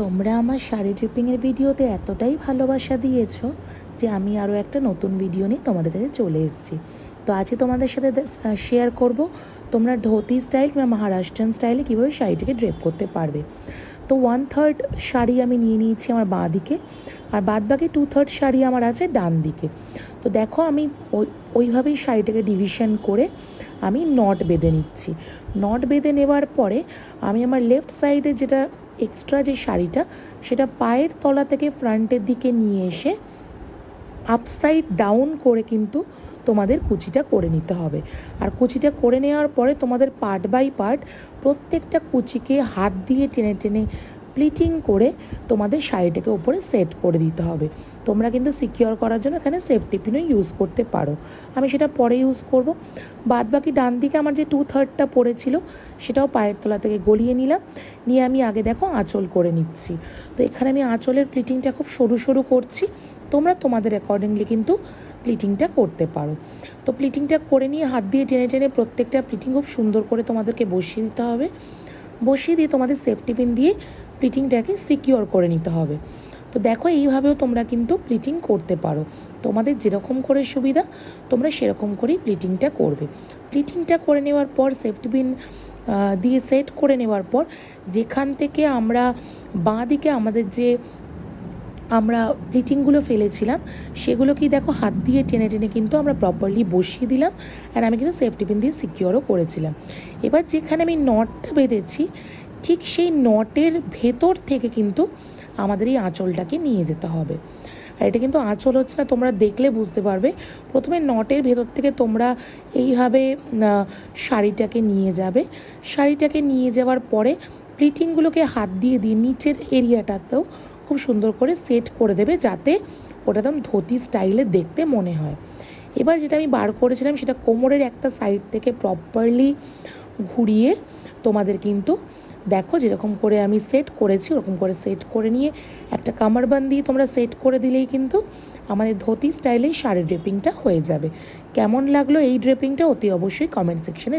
তোমরা আমার শাড়ি ড্রিপিংয়ের ভিডিওতে এতটাই ভালোবাসা দিয়েছো যে আমি আরও একটা নতুন ভিডিও নিয়ে তোমাদের কাছে চলে এসেছি। তো আজকে তোমাদের সাথে শেয়ার করব তোমরা ধোতি স্টাইল কিংবা মহারাষ্ট্রান স্টাইলে কীভাবে শাড়িটাকে ড্রেপ করতে পারবে। তো 1/3 শাড়ি আমি নিয়ে নিয়েছি আমার বাঁ দিকে, আর বাদ বাকি 2/3 শাড়ি আমার আছে ডান দিকে। তো দেখো আমি ওইভাবেই শাড়িটাকে ডিভিশন করে আমি নট বেঁধে নিচ্ছি। নট বেঁধে নেওয়ার পরে আমি আমার লেফট সাইডে যেটা এক্সট্রা যে শাড়িটা সেটা পায়ের তলা থেকে ফ্রন্টের দিকে নিয়ে এসে আপসাইড ডাউন করে কিন্তু তোমাদের কুচিটা করে নিতে হবে। আর কুচিটা করে নেওয়ার পরে তোমাদের পার্ট বাই পার্ট প্রত্যেকটা কুচিকে হাত দিয়ে টেনে টেনে প্লিটিং করে তোমাদের শাড়িটাকে উপরে সেট করে দিতে হবে। তোমরা কিন্তু সিকিওর করার জন্য এখানে সেফটি পিনও ইউজ করতে পারো, আমি সেটা পরে ইউজ করব। বাদ বাকি ডান দিকে আমার যে 2/3 পড়েছিল সেটাও পায়ের তলা থেকে গলিয়ে নিলাম, নিয়ে আমি আগে দেখো আঁচল করে নিচ্ছি। তো এখানে আমি আঁচলের প্লিটিংটা খুব সরু সরু করছি, তোমরা তোমাদের অ্যাকর্ডিংলি কিন্তু প্লিটিংটা করতে পারো। তো প্লিটিংটা করে নিয়ে হাত দিয়ে টেনে টেনে প্রত্যেকটা প্লিটিং খুব সুন্দর করে তোমাদেরকে বসিয়ে দিতে হবে। বসিয়ে দিয়ে তোমাদের সেফটি পিন দিয়ে প্লিটিংটাকে সিকিওর করে নিতে হবে। তো দেখো এইভাবেও তোমরা কিন্তু প্লিটিং করতে পারো, তোমাদের যেরকম করে সুবিধা তোমরা সেরকম করেই প্লিটিংটা করবে। প্লিটিংটা করে নেওয়ার পর সেফটি পিন দিয়ে সেট করে নেওয়ার পর যেখান থেকে আমরা বাঁ দিকে আমাদের যে আমরা প্লিটিংগুলো ফেলেছিলাম সেগুলোকেই দেখো হাত দিয়ে টেনে টেনে কিন্তু আমরা প্রপারলি বসিয়ে দিলাম, আর আমি কিন্তু সেফটি পিন দিয়ে সিকিওরও করেছিলাম। এবার যেখানে আমি নটটা বেঁধেছি ঠিক সেই নটের ভেতর থেকে কিন্তু আমাদের এই আঁচলটাকে নিয়ে যেতে হবে। আর এটা কিন্তু আঁচল হচ্ছে না, তোমরা দেখলে বুঝতে পারবে। প্রথমে নটের ভেতর থেকে তোমরা এইভাবে শাড়িটাকে নিয়ে যাবে। শাড়িটাকে নিয়ে যাওয়ার পরে প্লিটিংগুলোকে হাত দিয়ে দিয়ে নিচের এরিয়াটাতেও খুব সুন্দর করে সেট করে দেবে, যাতে ওটা একদম ধুতি স্টাইলে দেখতে মনে হয়। এবার যেটা আমি বার করেছিলাম সেটা কোমরের একটা সাইড থেকে প্রপারলি ঘুরিয়ে তোমাদের কিন্তু দেখো যেরকম করে আমি সেট করেছি ওরকম করে সেট করে নিয়ে একটা কামারবান্দ দিয়ে তোমরা সেট করে দিলেই কিন্তু আমাদের ধুতি স্টাইলেই শাড়ি ড্রেপিংটা হয়ে যাবে। কেমন লাগলো এই ড্রেপিংটা অতি অবশ্যই কমেন্ট সেকশনে